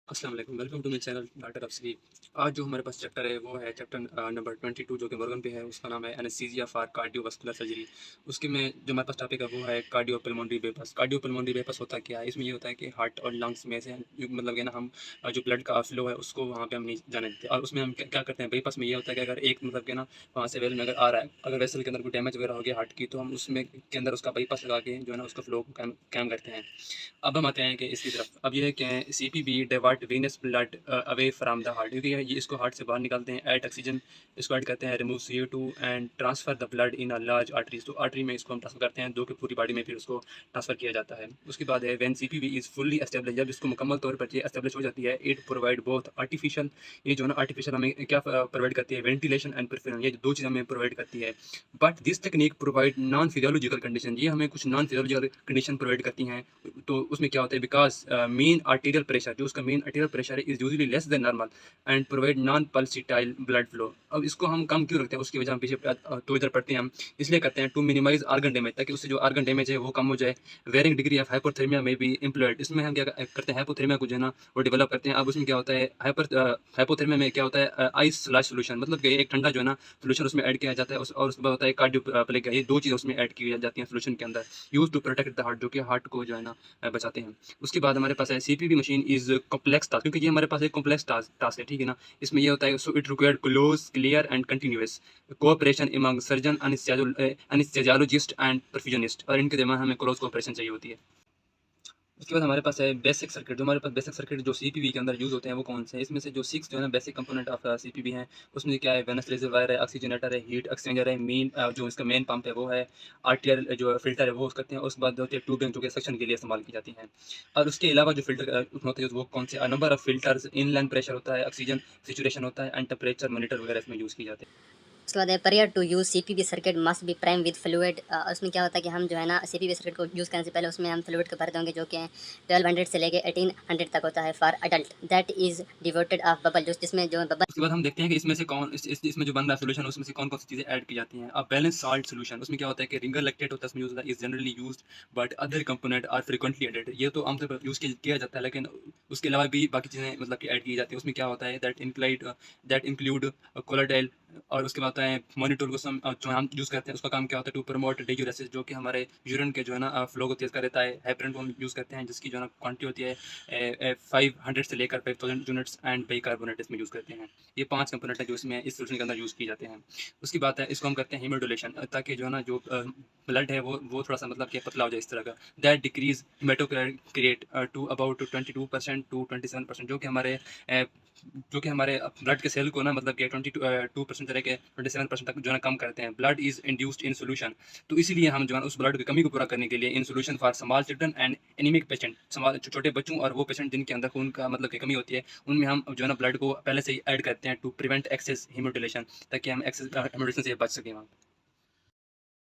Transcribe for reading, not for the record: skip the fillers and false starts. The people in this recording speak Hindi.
अस्सलाम वालेकुम, welcome to my channel doctor Afsari. आज जो हमारे पास चैप्टर है वो है चैप्टर नंबर 22 जो कि मॉर्गन पे है। उसका नाम है एनेस्थीसिया फॉर कार्डियोवास्कुलर सर्जरी। उसके में जो हमारे पास टॉपिक है वो है कार्डियोपल्मोनरी बाईपास। कार्डियोपल्मोनरी बाईपास होता क्या है? इसमें ये होता है कि हार्ट और लंग्स में से मतलब कि ना हम जो ब्लड का फ्लो है उसको वहाँ पे हम नहीं जाने देते। और उसमें हम क्या करते हैं, बाईपास में ये होता है कि अगर एक मतलब कि ना वहाँ से वेल में अगर आ रहा है, अगर वेसल के अंदर कोई डैमेज वगैरह हो गया हार्ट की, तो हम उसमें के अंदर उसका बाईपास लगा के जो है ना उसका फ्लो कैम कैम करते हैं। अब हम आते हैं कि इसकी तरफ। अब ये क्या है, CPB divert venous blood away from the heart, क्योंकि ये इसको हार्ट से बाहर निकालते हैं। ऐड ऑक्सीजन, इसको ऐड करते हैं, remove CO2 and transfer the blood in a large arteries. तो आर्टरी में इसको हम ट्रांसफर करते हैं, दो की पूरी बॉडी में फिर उसको ट्रांसफर किया जाता है। उसके बाद है when CPB is fully establish, जब इसको मुकम्मल तौर पर ये एस्टेब्लिश हो जाती है, इट प्रोवाइड बोथ आर्टिफिशियल, ये जो है ना आर्टिफिशियल हमें क्या प्रोवाइड करती है, वेंटिलेशन एंड परफ्यूजन, ये दो चीज़ हमें प्रोवाइड करती है। But this technique provide non physiological condition, ये हमें कुछ नॉन फिजियोलॉजिकल कंडीशन प्रोवाइड करती हैं। तो उसमें क्या होता है, बिकॉज मेन आर्टीरियल प्रेशर, जो उसका मेन आर्टीरियल प्रेशर है, is usually less than normal and provide non pulsatile blood flow. अब इसको हम कम क्यों रखते हैं, उसकी वजह हम पीछे तो इधर पढ़ते हैं हम। इसलिए करते हैं टू मिनिमाइज आर्गन डैमेज, ताकि उससे जो आर्गन डैमेज है वो कम हो जाए। वेरिंग डिग्री ऑफ हाइपोथर्मिया में भी इम्प्लॉयड, इसमें हम क्या करते हैं, हाइपोथर्मिया को जो है ना वो डेवलप करते हैं। अब उसमें क्या होता है, हाइपोथर्मिया में क्या होता है, आइस स्लैश सोल्यूशन, मतलब कि एक ठंडा जो है ना सोल्यूशन उसमें ऐड किया जाता है। और उसके बाद होता है कार्डियो प्लेग, ये दो चीज़ें उसमें ऐड की जाती हैं सोल्यूशन के अंदर, use to protect the heart, जो कि हार्ट को जो है ना बचाते हैं। उसके बाद हमारे पास है CPB machine is complex task, क्योंकि ये हमारे पास एक कॉम्प्लेक्स टास्क है, ठीक है ना। इसमें ये होता है, so it required close clear and continuous cooperation among surgeon, anaesthesiologist and perfusionist, और इनके दरमियान हमें क्लोज कोऑपरेशन चाहिए होती है। उसके बाद हमारे पास है बेसिक सर्किट। जो हमारे पास बेसिक सर्किट जो सीपीबी के अंदर यूज़ होते हैं वो कौन से हैं? इसमें से जो 6 जो है ना बेसिक कंपोनेंट ऑफ सीपीबी हैं, उसमें क्या है, वेनस रिजर्वायर है, ऑक्सीजनेटर है, हीट एक्सचेंजर है, मेन जो इसका मेन पंप है वो है, आरटीआर जो फिल्टर है वो यूज़ करते हैं। उसके बाद होती है ट्यूबिंग, जो कि सक्शन के लिए इस्तेमाल की जाती हैं। और उसके अलावा जो फिल्टर होते हैं वो कौन से, number of filters, inline pressure होता है, ऑक्सीजन सिचुएशन होता है, एंड टेम्परेचर मॉनिटर वगैरह इसमें यूज़ की जाते हैं। उसके बाद है prior to use CPB circuit must be prime with fluid. उसमें क्या होता है कि हम जो है ना सीपीबी सर्किट को यूज़ करने से पहले उसमें हम फ्लूइड को भर देंगे, जो कि 1200 से लेके 1800 तक होता है for adult, that is devoted of bubble, जो जिसमें जो बबल। उसके बाद हम देखते हैं कि इसमें से कौन इसमें जो बन रहा है सॉल्यूशन, उसमें से कौन-कौन सी चीज़ें ऐड की जाती हैं। अब बैलेंस साल्ट सॉल्यूशन, उसमें क्या होता है कि रिंगर लैक्टेट होता है, इसमें यूज़ होता है, is generally used but other component are frequently added. ये तो आमतौर पर यूज़ किया जाता है, लेकिन उसके अलावा भी बाकी चीज़ें मतलब कि ऐड की जाती हैं। उसमें क्या होता है, दैट इंक्लूड कोलाडाइल। और उसके बाद होता है मॉनिटोर को जो हम यूज़ करते हैं, उसका काम क्या होता है, टू प्रमोट डियूरेसिस, जो कि हमारे यूरिन के जो है ना फ्लो को तेज़ कर देता है। हेपरिन को हम यूज़ करते हैं, जिसकी जो है ना क्वांटिटी होती है 500 से लेकर 5000 यूनिट्स, एंड बाइकार्बोनेट इसमें यूज़ करते हैं। ये 5 कंपोनेंट है जो इसमें इस सॉल्यूशन के अंदर यूज़ किए जाते हैं। उसकी बात है, इसको हम करते हैं हीमोडुलेशन, ताकि जो है ना जो ब्लड है वो थोड़ा-सा मतलब कि पतला हो जाए इस तरह का। That decrease hematocrit to about 22% to 27%, जो कि हमारे ब्लड के सेल को ना मतलब कि 2% से लेके 27% तक जो है ना कम करते हैं। Blood is induced in solution, तो इसीलिए हम जो है ना उस ब्लड की कमी को पूरा करने के लिए in solution for small children and anaemic patient, छोटे बच्चों और वो पेशेंट जिनके अंदर खून का मतलब की कमी होती है, उनमें हम जो है ना ब्लड को पहले से ही ऐड करते हैं टू प्रिवेंट एक्सेस हीमोडिलेशन, ताकि हम एक्सेस हीमोडिलेशन से बच सकें वहाँ।